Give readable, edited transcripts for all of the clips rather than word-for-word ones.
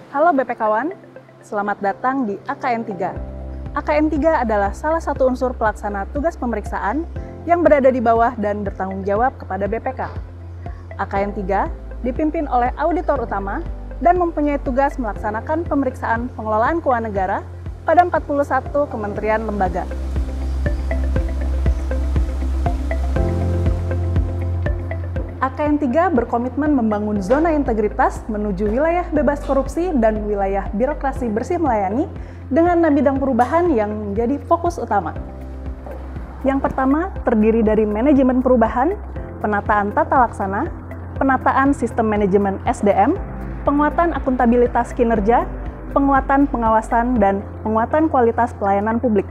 Halo BPKawan, selamat datang di AKN 3. AKN 3 adalah salah satu unsur pelaksana tugas pemeriksaan yang berada di bawah dan bertanggung jawab kepada BPK. AKN 3 dipimpin oleh auditor utama dan mempunyai tugas melaksanakan pemeriksaan pengelolaan keuangan negara pada 41 kementerian lembaga. AKN 3 berkomitmen membangun zona integritas menuju wilayah bebas korupsi dan wilayah birokrasi bersih melayani dengan 6 bidang perubahan yang menjadi fokus utama. Yang pertama terdiri dari manajemen perubahan, penataan tata laksana, penataan sistem manajemen SDM, penguatan akuntabilitas kinerja, penguatan pengawasan, dan penguatan kualitas pelayanan publik.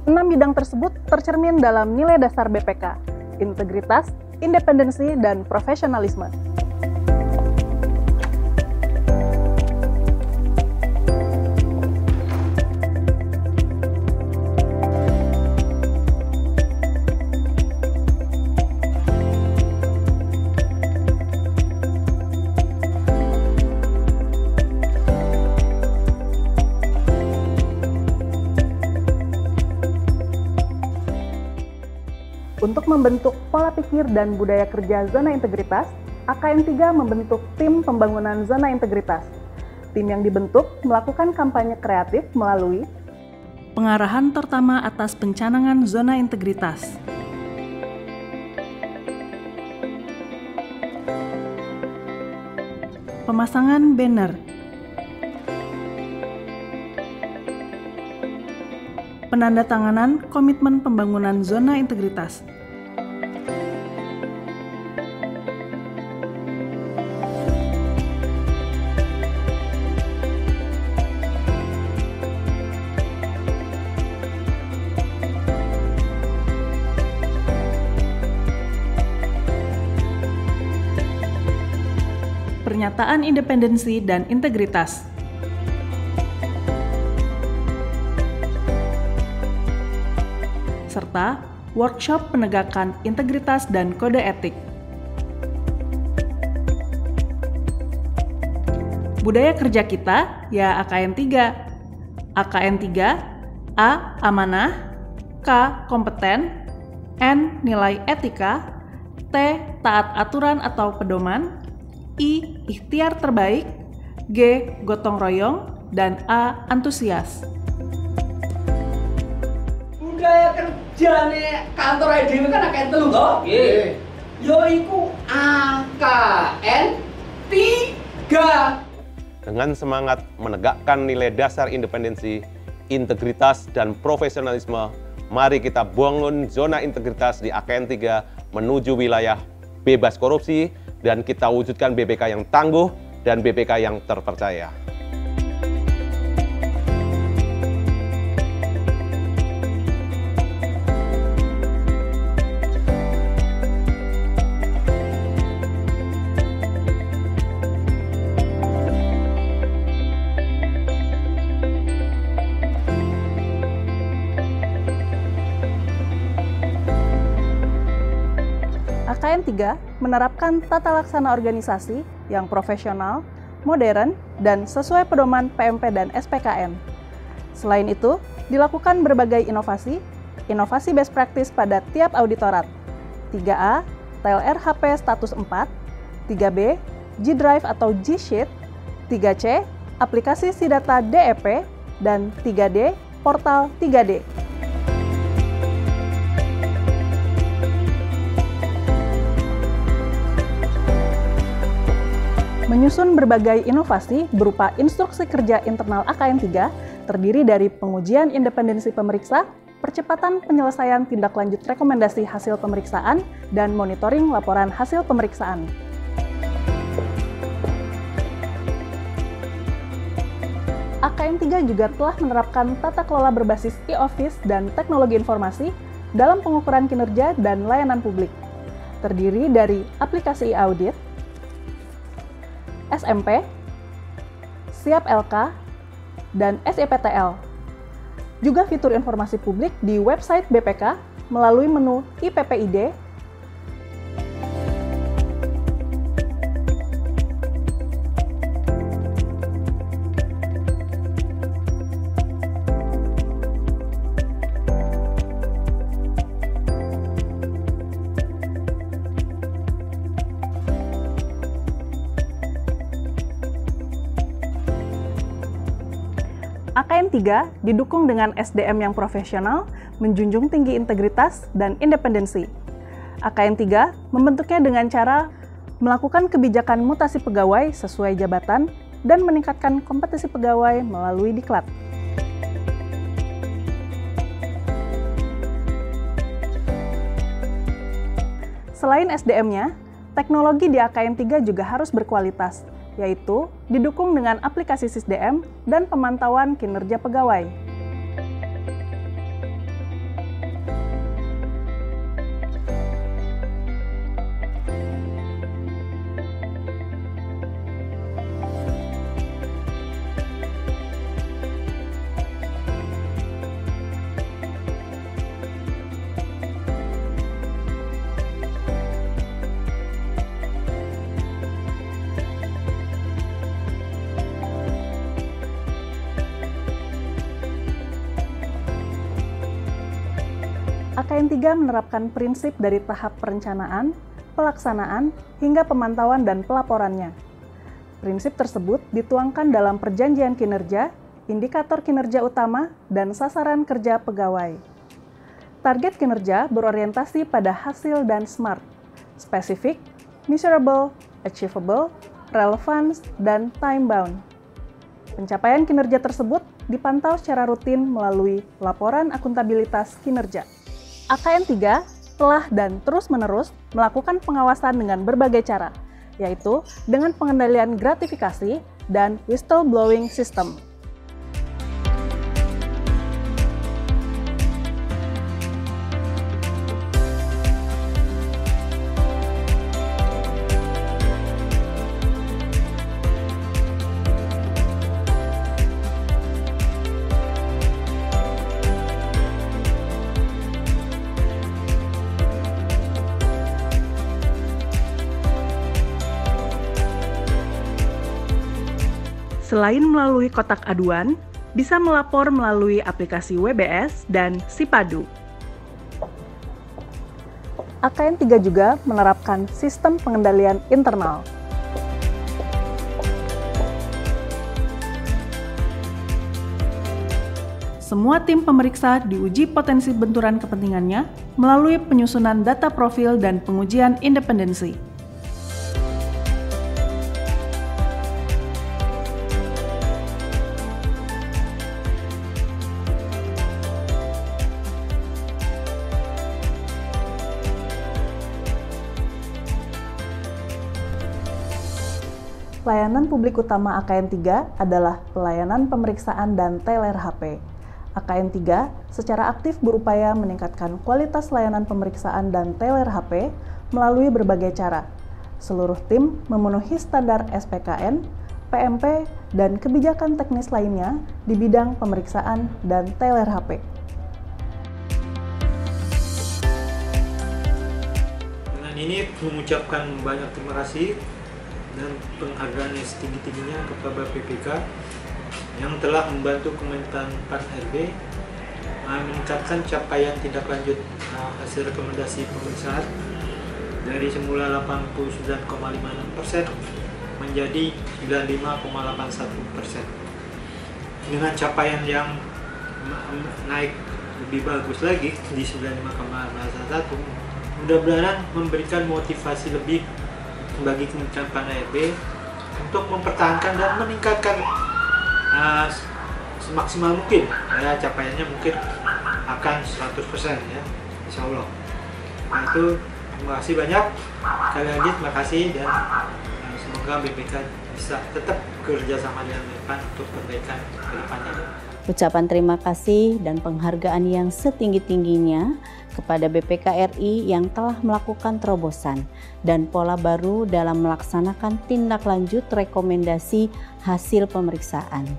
6 bidang tersebut tercermin dalam nilai dasar BPK, integritas, independensi, dan profesionalisme. Untuk membentuk pola pikir dan budaya kerja zona integritas, AKN 3 membentuk tim pembangunan zona integritas. Tim yang dibentuk melakukan kampanye kreatif melalui pengarahan terutama atas pencanangan zona integritas, pemasangan banner, penandatanganan komitmen pembangunan zona integritas, pernyataan independensi dan integritas, serta workshop penegakan integritas dan kode etik. Budaya kerja kita ya AKN 3. AKN 3, A. Amanah, K. Kompeten, N. Nilai etika, T. Taat aturan atau pedoman, I. Ikhtiar terbaik, G. Gotong royong, dan A. Antusias. Budaya kerjane kantor ID kan AKN 3 toh? Nggih. Yaiku AKN 3. Dengan semangat menegakkan nilai dasar independensi, integritas, dan profesionalisme, mari kita bangun zona integritas di AKN 3 menuju wilayah bebas korupsi dan kita wujudkan BPK yang tangguh dan BPK yang terpercaya. AKN 3 menerapkan tata laksana organisasi yang profesional, modern, dan sesuai pedoman PMP dan SPKN. Selain itu, dilakukan berbagai inovasi best practice pada tiap auditorat. 3A, TLR HP status 4, 3B, G-Drive atau G-Sheet, 3C, aplikasi SIDATA DEP, dan 3D, portal 3D. Menyusun berbagai inovasi berupa instruksi kerja internal AKN 3 terdiri dari pengujian independensi pemeriksa, percepatan penyelesaian tindak lanjut rekomendasi hasil pemeriksaan, dan monitoring laporan hasil pemeriksaan. AKN 3 juga telah menerapkan tata kelola berbasis e-office dan teknologi informasi dalam pengukuran kinerja dan layanan publik. Terdiri dari aplikasi e-audit, SMP, Siap LK, dan SIPTL. Juga fitur informasi publik di website BPK melalui menu IPPID, AKN 3 didukung dengan SDM yang profesional, menjunjung tinggi integritas dan independensi. AKN 3 membentuknya dengan cara melakukan kebijakan mutasi pegawai sesuai jabatan dan meningkatkan kompetisi pegawai melalui diklat. Selain SDM-nya, teknologi di AKN 3 juga harus berkualitas, yaitu didukung dengan aplikasi SISDM dan pemantauan kinerja pegawai. AKN 3 menerapkan prinsip dari tahap perencanaan, pelaksanaan, hingga pemantauan dan pelaporannya. Prinsip tersebut dituangkan dalam perjanjian kinerja, indikator kinerja utama, dan sasaran kerja pegawai. Target kinerja berorientasi pada hasil dan SMART, spesifik, measurable, achievable, relevance, dan time-bound. Pencapaian kinerja tersebut dipantau secara rutin melalui laporan akuntabilitas kinerja. AKN 3 telah dan terus-menerus melakukan pengawasan dengan berbagai cara, yaitu dengan pengendalian gratifikasi dan whistleblowing system. Selain melalui kotak aduan, bisa melapor melalui aplikasi WBS dan Sipadu. AKN 3 juga menerapkan sistem pengendalian internal. Semua tim pemeriksa diuji potensi benturan kepentingannya melalui penyusunan data profil dan pengujian independensi. Pelayanan publik utama AKN 3 adalah pelayanan pemeriksaan dan teler HP. AKN 3 secara aktif berupaya meningkatkan kualitas layanan pemeriksaan dan teler HP melalui berbagai cara. Seluruh tim memenuhi standar SPKN, PMP, dan kebijakan teknis lainnya di bidang pemeriksaan dan teler HP. Dengan ini mengucapkan banyak terima kasih dan penghargaan yang setinggi-tingginya kepada BPK yang telah membantu Kementan PAN-RB meningkatkan capaian tindak lanjut hasil rekomendasi pemeriksaan dari semula 89,56% menjadi 95,81%. Dengan capaian yang naik lebih bagus lagi di 95,81, mudah-mudahan memberikan motivasi lebih bagi Kementerian PAN-RB untuk mempertahankan dan meningkatkan semaksimal mungkin ya, capaiannya mungkin akan 100% ya, insya Allah. Nah itu, terima kasih banyak sekali lagi, terima kasih, dan semoga BPK bisa tetap bekerja sama dengan BPK untuk perbaikan ke depannya. Ucapan terima kasih dan penghargaan yang setinggi-tingginya kepada BPK RI yang telah melakukan terobosan dan pola baru dalam melaksanakan tindak lanjut rekomendasi hasil pemeriksaan.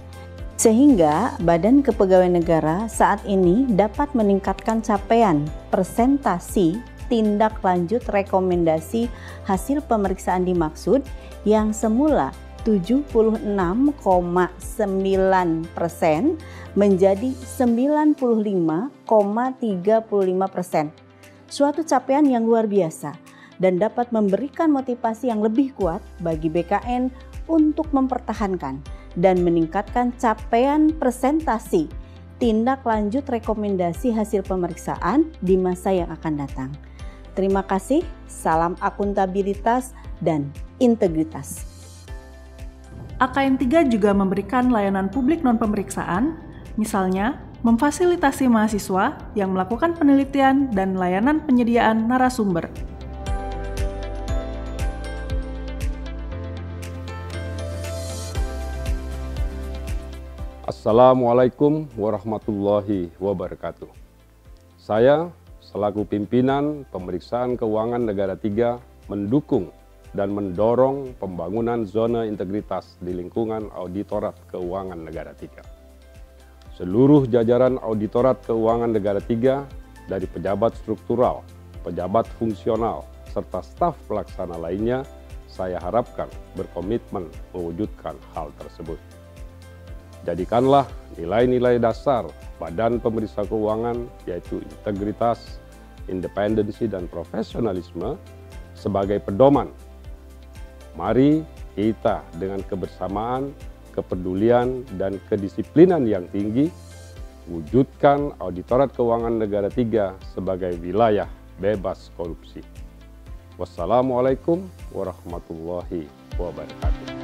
Sehingga Badan Kepegawaian Negara saat ini dapat meningkatkan capaian persentasi tindak lanjut rekomendasi hasil pemeriksaan dimaksud yang semula 76,9% menjadi 95,35%. Suatu capaian yang luar biasa dan dapat memberikan motivasi yang lebih kuat bagi BKN untuk mempertahankan dan meningkatkan capaian presentasi tindak lanjut rekomendasi hasil pemeriksaan di masa yang akan datang. Terima kasih, salam akuntabilitas dan integritas. AKN 3 juga memberikan layanan publik non-pemeriksaan, misalnya memfasilitasi mahasiswa yang melakukan penelitian dan layanan penyediaan narasumber. Assalamualaikum warahmatullahi wabarakatuh. Saya selaku pimpinan Pemeriksaan Keuangan Negara 3 mendukung dan mendorong pembangunan zona integritas di lingkungan Auditorat Keuangan Negara 3. Seluruh jajaran Auditorat Keuangan Negara 3 dari pejabat struktural, pejabat fungsional, serta staf pelaksana lainnya, saya harapkan berkomitmen mewujudkan hal tersebut. Jadikanlah nilai-nilai dasar Badan Pemeriksa Keuangan, yaitu integritas, independensi, dan profesionalisme sebagai pedoman. Mari kita dengan kebersamaan, kepedulian, dan kedisiplinan yang tinggi wujudkan Auditorat Keuangan Negara 3 sebagai wilayah bebas korupsi. Wassalamualaikum warahmatullahi wabarakatuh.